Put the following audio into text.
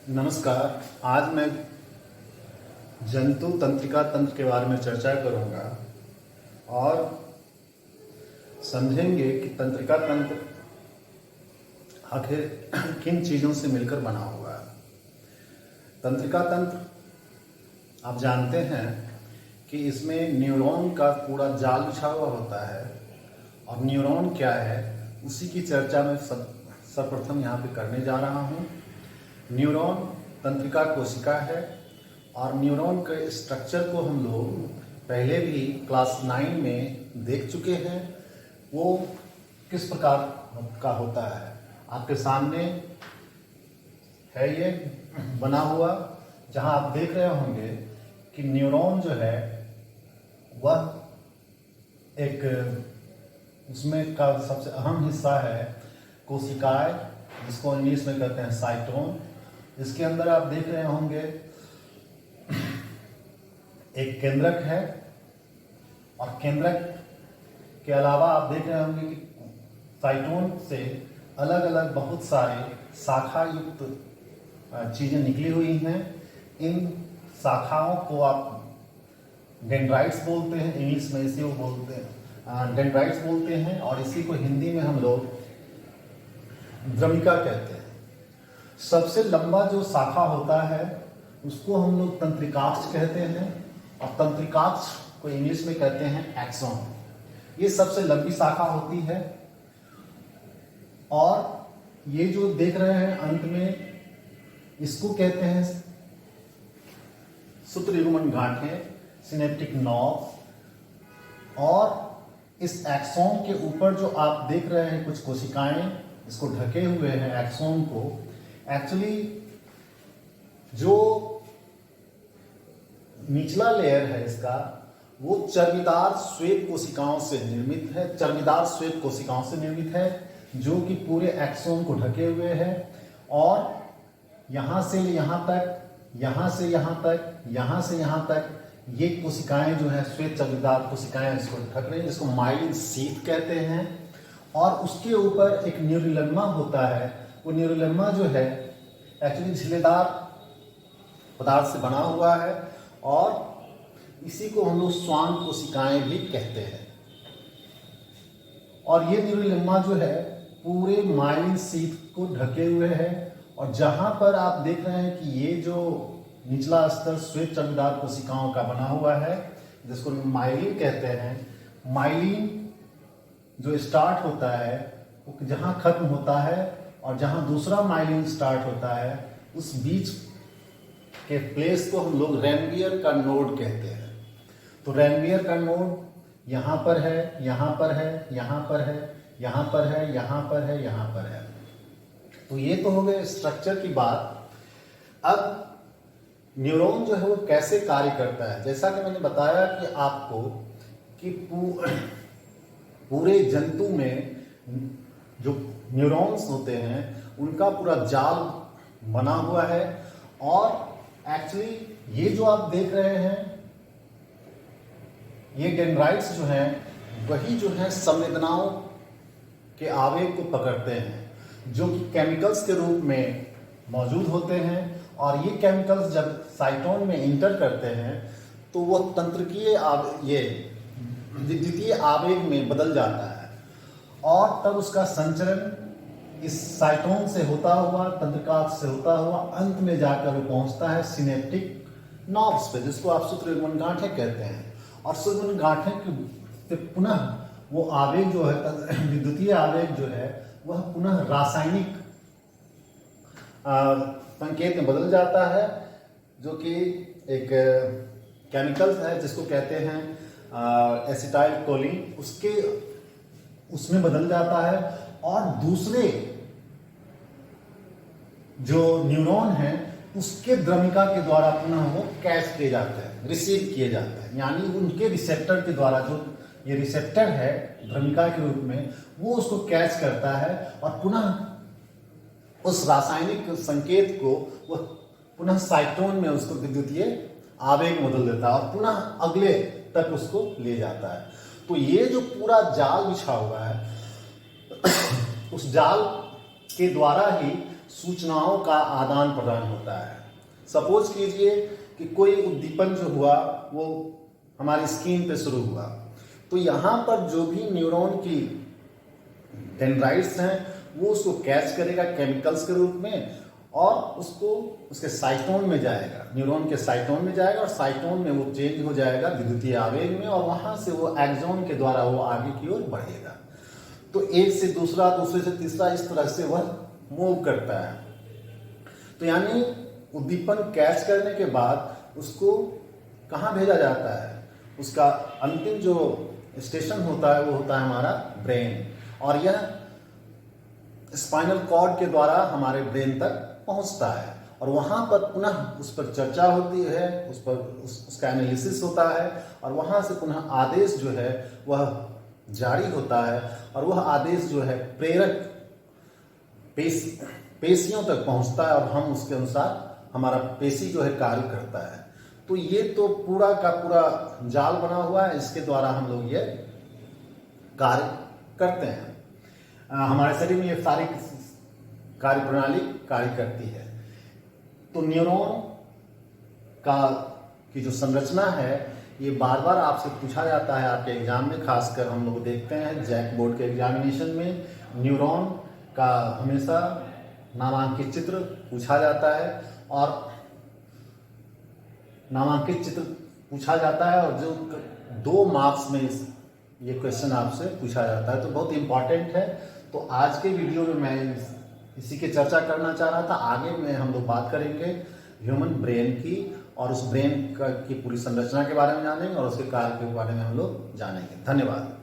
नमस्कार। आज मैं जंतु तंत्रिका तंत्र के बारे में चर्चा करूंगा और समझेंगे कि तंत्रिका तंत्र आखिर किन चीज़ों से मिलकर बना हुआ है। तंत्रिका तंत्र आप जानते हैं कि इसमें न्यूरॉन का पूरा जाल बिछा हुआ होता है और न्यूरॉन क्या है उसी की चर्चा मैं सर्वप्रथम यहाँ पे करने जा रहा हूँ। न्यूरॉन तंत्रिका कोशिका है और न्यूरॉन के स्ट्रक्चर को हम लोग पहले भी क्लास 9 में देख चुके हैं। वो किस प्रकार का होता है आपके सामने है ये बना हुआ, जहां आप देख रहे होंगे कि न्यूरॉन जो है वह एक उसमें का सबसे अहम हिस्सा है कोशिकाएं, जिसको इंग्लिश में कहते हैं साइटोन। इसके अंदर आप देख रहे होंगे एक केंद्रक है और केंद्रक के अलावा आप देख रहे होंगे कि साइटोन से अलग अलग बहुत सारे शाखा युक्त चीज़ें निकली हुई हैं। इन शाखाओं को आप डेंड्राइट्स बोलते हैं, इंग्लिश में इसे वो बोलते हैं डेंड्राइट्स बोलते हैं, और इसी को हिंदी में हम लोग द्रमिका कहते हैं। सबसे लंबा जो शाखा होता है उसको हम लोग तंत्रिकाक्ष कहते हैं और तंत्रिकाक्ष को इंग्लिश में कहते हैं एक्सॉन। ये सबसे लंबी शाखा होती है और ये जो देख रहे हैं अंत में इसको कहते हैं सूत्रयुग्मन गांठें, सिनेप्टिक नॉब। और इस एक्सॉन के ऊपर जो आप देख रहे हैं कुछ कोशिकाएं इसको ढके हुए हैं एक्सॉन को। एक्चुअली जो निचला लेयर है इसका वो चर्बीदार श्वेत कोशिकाओं से निर्मित है, चर्बीदार श्वेत कोशिकाओं से निर्मित है जो कि पूरे एक्सोन को ढके हुए है। और यहाँ से यहाँ तक, यहाँ से यहाँ तक, यहाँ से यहाँ तक ये कोशिकाएं जो है श्वेत चर्बीदार कोशिकाएं इसको ढक रही हैं, जिसको माइलिन शीथ कहते हैं। और उसके ऊपर एक न्यूरोलेम्मा होता है। वो न्यूरोलेम्मा जो है एक्चुअली झिल्लेदार पदार्थ से बना हुआ है और इसी को हम लोग स्वान कोशिकाएं भी कहते हैं। और ये न्यूरोलेम्मा जो है पूरे माइलिन शीथ को ढके हुए है। और जहां पर आप देख रहे हैं कि ये जो निचला स्तर श्वेत चर्बीदार कोशिकाओं का बना हुआ है जिसको माइलिन कहते हैं, माइलिन जो स्टार्ट होता है वो जहां खत्म होता है और जहां दूसरा माइलिन स्टार्ट होता है उस बीच के प्लेस को हम लोग रैनवियर का नोड कहते हैं। तो रैनवियर का नोड यहाँ पर है, यहाँ पर है, यहाँ पर है, यहाँ पर है, यहाँ पर है, यहाँ पर है। तो ये तो हो गए स्ट्रक्चर की बात। अब न्यूरॉन जो है वो कैसे कार्य करता है, जैसा कि मैंने बताया कि आपको कि पूरे जंतु में जो न्यूरॉन्स होते हैं उनका पूरा जाल बना हुआ है। और एक्चुअली ये जो आप देख रहे हैं ये डेंड्राइट्स जो हैं वही जो है संवेदनाओं के आवेग को पकड़ते हैं जो कि केमिकल्स के रूप में मौजूद होते हैं। और ये केमिकल्स जब साइटोन में इंटर करते हैं तो वो तंत्रिकीय ये विद्युतीय आवेग में बदल जाता है और तब उसका संचरण इस साइटोन से होता हुआ, तंत्रिकाक्ष से होता हुआ अंत में जाकर वो पहुंचता है सिनेप्टिक नॉब्स पे, जिसको आप सूत्रयुग्मन गांठें कहते हैं। और सूत्रयुग्मन गांठें से पुनः वो आवेग जो है विद्युतीय आवेग जो है वह पुनः रासायनिक संकेत में बदल जाता है जो कि एक केमिकल्स है जिसको कहते हैं एसिटाइल कोलिन, उसमें बदल जाता है। और दूसरे जो न्यूरॉन है उसके द्रमिका के द्वारा पुनः वो कैच किए जाते हैं, रिसीव किए जाते हैं। यानी उनके रिसेप्टर के द्वारा, जो ये रिसेप्टर है द्रमिका के रूप में, वो उसको कैच करता है और पुनः उस रासायनिक संकेत को वह पुनः साइटोन में उसको विद्युतीय आवेग बदल देता है और पुनः अगले तक उसको ले जाता है। तो ये जो पूरा जाल बिछा हुआ है उस जाल इसके द्वारा ही सूचनाओं का आदान प्रदान होता है। सपोज कीजिए कि कोई उद्दीपन जो हुआ वो हमारी स्क्रीन पे शुरू हुआ, तो यहाँ पर जो भी न्यूरॉन की डेंड्राइट्स हैं वो उसको कैच करेगा केमिकल्स के रूप में और उसको उसके साइटोन में जाएगा, न्यूरॉन के साइटोन में जाएगा और साइटोन में वो चेंज हो जाएगा विद्युतीय आवेग में और वहाँ से वो एक्सॉन के द्वारा वो आगे की ओर बढ़ेगा। तो एक से दूसरा, दूसरे से तीसरा, इस तरह से वह मूव करता है। तो यानी उद्दीपन कैच करने के बाद उसको कहाँ भेजा जाता है, उसका अंतिम जो स्टेशन होता है वो होता है हमारा ब्रेन, और यह स्पाइनल कॉर्ड के द्वारा हमारे ब्रेन तक पहुंचता है और वहां पर पुनः उस पर चर्चा होती है, उस पर उसका एनालिसिस होता है और वहां से पुनः आदेश जो है वह जारी होता है और वह आदेश जो है प्रेरक पेशियों तक पहुंचता है और हम उसके अनुसार हमारा पेशी जो है कार्य करता है। तो ये तो पूरा का पूरा जाल बना हुआ है, इसके द्वारा हम लोग ये कार्य करते हैं। हमारे शरीर में ये सारी कार्य प्रणाली कार्य करती है। तो न्यूरॉन की जो संरचना है ये बार बार आपसे पूछा जाता है आपके एग्जाम में, खासकर हम लोग देखते हैं जैक बोर्ड के एग्जामिनेशन में न्यूरॉन का हमेशा नामांकित चित्र पूछा जाता है और नामांकित चित्र पूछा जाता है और जो 2 मार्क्स में ये क्वेश्चन आपसे पूछा जाता है, तो बहुत इंपॉर्टेंट है। तो आज के वीडियो में मैं इसी की चर्चा करना चाह रहा था। आगे में हम लोग बात करेंगे ह्यूमन ब्रेन की और उस ब्रेन की पूरी संरचना के बारे में जानेंगे और उसके कार्य के बारे में हम लोग जानेंगे। धन्यवाद।